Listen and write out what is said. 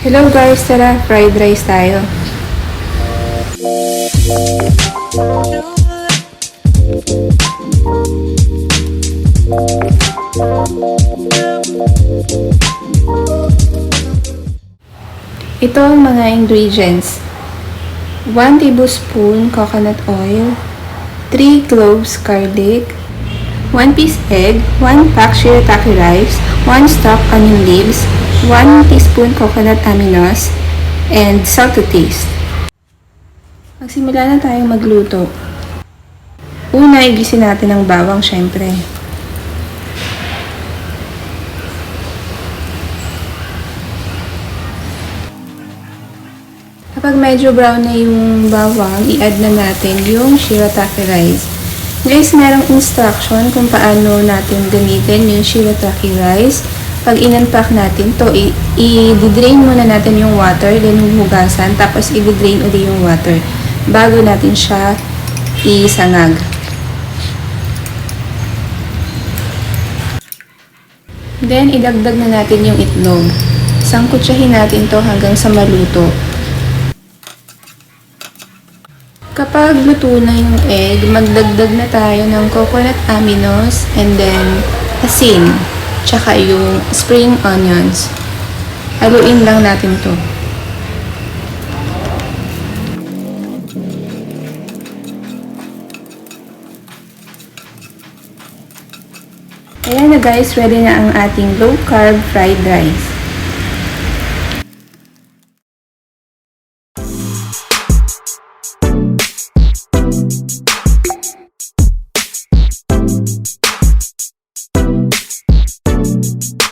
Hello guys, tara, fried rice tayo. Ito ang mga ingredients. 1 tablespoon coconut oil, 3 cloves garlic, 1 piece egg, 1 pack shirataki rice, 1 stalk onion leaves, 1 teaspoon coconut aminos, and salt to taste. Magsimula na tayong magluto. Una, igisin natin ang bawang syempre. Kapag medyo brown na yung bawang, i-add na natin yung shirataki rice. Guys, merong instruction kung paano natin gamitin yung shirataki rice. Pag in-unpack natin to, i-drain muna natin yung water, then hugasan, tapos i-drain ulit yung water bago natin siya isangag. Then, idagdag na natin yung itlog. Sangkutsahin natin to hanggang sa maluto. Kapag luto na yung egg, magdagdag na tayo ng coconut aminos and then asin, tsaka yung spring onions. Haluin lang natin to. Ayan na guys, ready na ang ating low carb fried rice.